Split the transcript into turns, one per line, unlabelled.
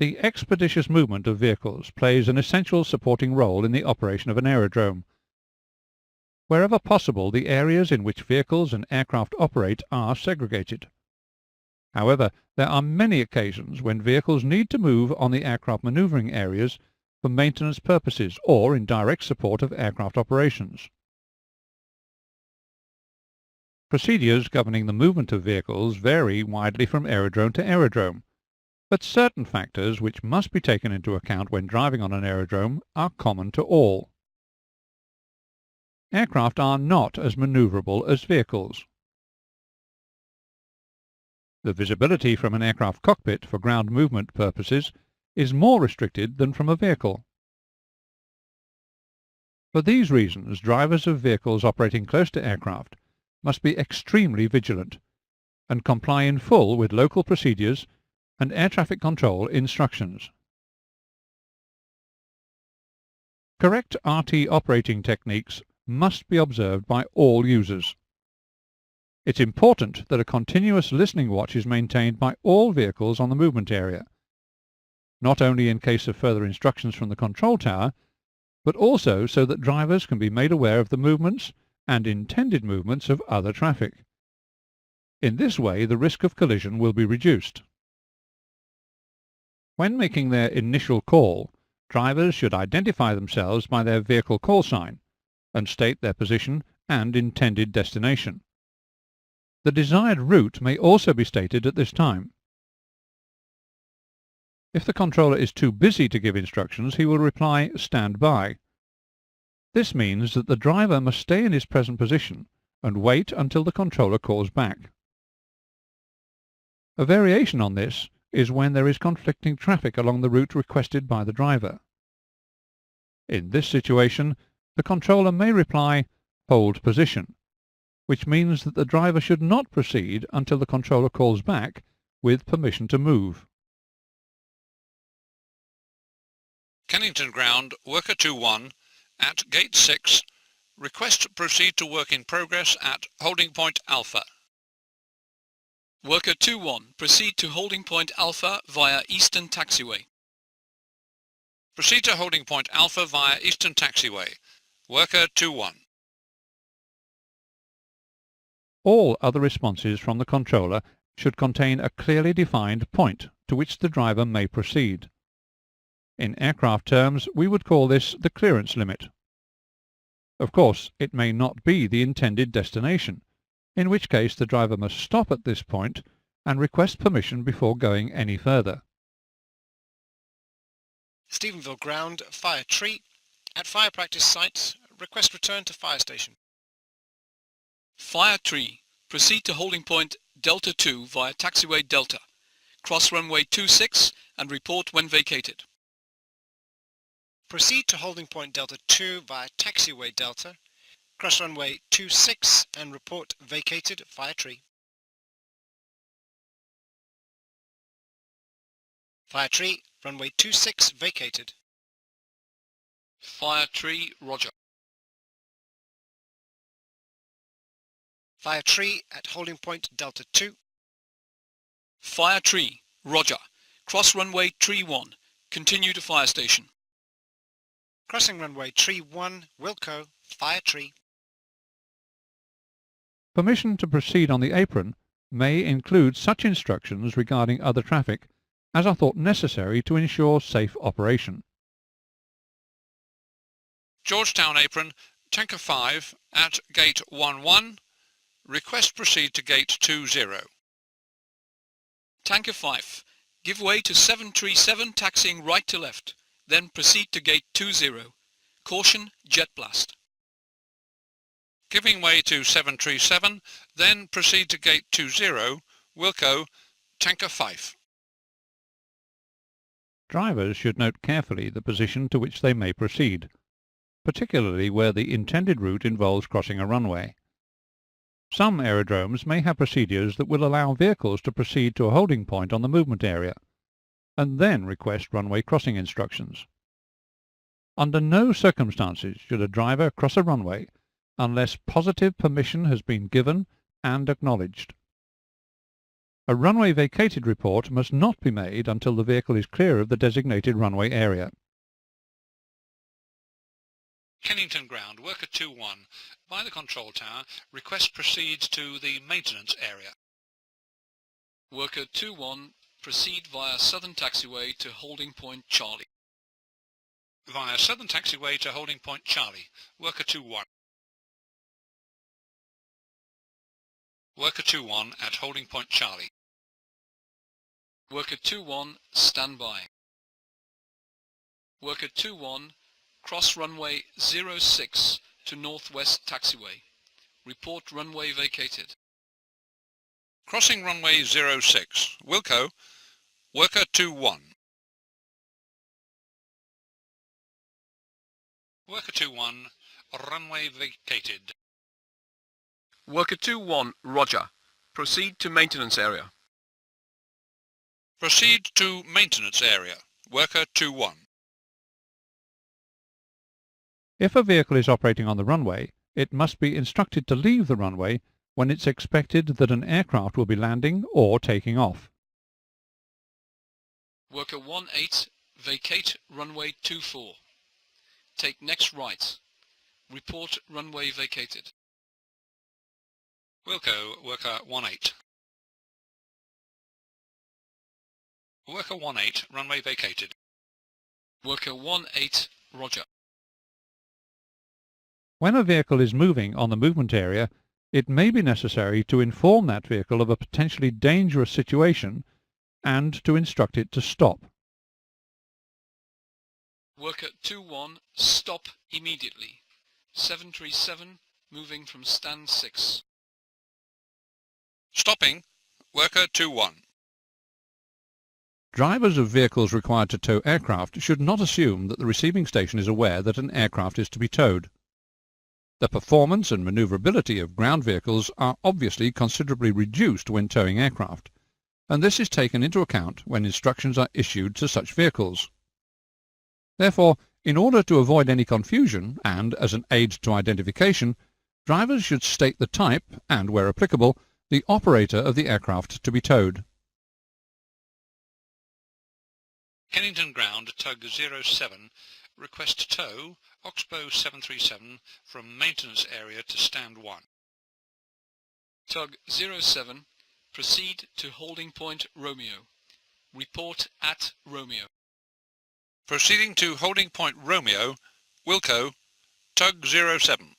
The expeditious movement of vehicles plays an essential supporting role in the operation of an aerodrome. Wherever possible, the areas in which vehicles and aircraft operate are segregated. However, there are many occasions when vehicles need to move on the aircraft maneuvering areas for maintenance purposes or in direct support of aircraft operations. Procedures governing the movement of vehicles vary widely from aerodrome to aerodrome, but certain factors which must be taken into account when driving on an aerodrome are common to all. Aircraft are not as maneuverable as vehicles. The visibility from an aircraft cockpit for ground movement purposes is more restricted than from a vehicle. For these reasons, drivers of vehicles operating close to aircraft must be extremely vigilant and comply in full with local procedures and air traffic control instructions. Correct RT operating techniques must be observed by all users. It's important that a continuous listening watch is maintained by all vehicles on the movement area, not only in case of further instructions from the control tower, but also so that drivers can be made aware of the movements and intended movements of other traffic. In this way, the risk of collision will be reduced. When making their initial call, drivers should identify themselves by their vehicle call sign and state their position and intended destination. The desired route may also be stated at this time. If the controller is too busy to give instructions, he will reply, "Stand by." This means that the driver must stay in his present position and wait until the controller calls back. A variation on this is when there is conflicting traffic along the route requested by the driver. In this situation, the controller may reply, "Hold position," which means that the driver should not proceed until the controller calls back with permission to move.
Kennington Ground, Worker 2-1, at Gate 6, request to proceed to work in progress at Holding Point Alpha.
Worker 2-1, proceed to Holding Point Alpha via Eastern Taxiway.
Proceed to Holding Point Alpha via Eastern Taxiway. Worker 2-1.
All other responses from the controller should contain a clearly defined point to which the driver may proceed. In aircraft terms, we would call this the clearance limit. Of course, it may not be the intended destination, in which case the driver must stop at this point and request permission before going any further.
Stephenville Ground, Fire Tree. At fire practice site, request return to fire station.
Fire Tree, proceed to Holding Point Delta 2 via Taxiway Delta. Cross runway 26 and report when vacated.
Proceed to Holding Point Delta 2 via Taxiway Delta. Cross runway 26 and report vacated. Fire Tree. Fire Tree, runway 26 vacated.
Fire Tree, roger.
Fire Tree at Holding Point Delta 2.
Fire Tree, roger. Cross runway Tree 1. Continue to fire station.
Crossing runway Tree 1, Wilco, Fire Tree.
Permission to proceed on the apron may include such instructions regarding other traffic as are thought necessary to ensure safe operation.
Georgetown Apron, Tanker 5, at Gate 11, request proceed to Gate 20.
Tanker 5, give way to 737 taxiing right to left, then proceed to Gate 20. Caution, jet blast.
Giving way to 737, then proceed to Gate 20, Wilco, Tanker 5.
Drivers should note carefully the position to which they may proceed, particularly where the intended route involves crossing a runway. Some aerodromes may have procedures that will allow vehicles to proceed to a holding point on the movement area, and then request runway crossing instructions. Under no circumstances should a driver cross a runway unless positive permission has been given and acknowledged. A runway vacated report must not be made until the vehicle is clear of the designated runway area.
Kennington Ground, Worker 2-1. By the control tower, request proceeds to the maintenance area.
Worker 2-1, proceed via Southern Taxiway to holding point Charlie.
Via Southern Taxiway to holding point Charlie. Worker 2-1. Worker 2-1 at holding point Charlie.
Worker 2-1, stand by. Worker 2-1, cross runway 06 to Northwest Taxiway. Report runway vacated.
Crossing runway 06. Wilco. Worker 2-1. Worker 2-1. Runway vacated.
Worker 2-1, roger. Proceed to maintenance area.
Proceed to maintenance area. Worker 2-1.
If a vehicle is operating on the runway, it must be instructed to leave the runway when it's expected that an aircraft will be landing or taking off.
Worker 1-8, vacate runway 24. Take next right. Report runway vacated.
Wilco, Worker 1-8. Worker 1-8, runway vacated.
Worker 1-8, roger.
When a vehicle is moving on the movement area, it may be necessary to inform that vehicle of a potentially dangerous situation and to instruct it to stop.
Worker 2-1, stop immediately. 737, moving from stand 6.
Stopping. Worker 2-1.
Drivers of vehicles required to tow aircraft should not assume that the receiving station is aware that an aircraft is to be towed. The performance and maneuverability of ground vehicles are obviously considerably reduced when towing aircraft, and this is taken into account when instructions are issued to such vehicles. Therefore, in order to avoid any confusion and as an aid to identification, drivers should state the type and, where applicable, the operator of the aircraft to be towed.
Kennington Ground, Tug 07. Request tow, Oxbow 737 from maintenance area to stand 1.
Tug 07, proceed to holding point Romeo. Report at Romeo.
Proceeding to holding point Romeo. Wilco, Tug 07.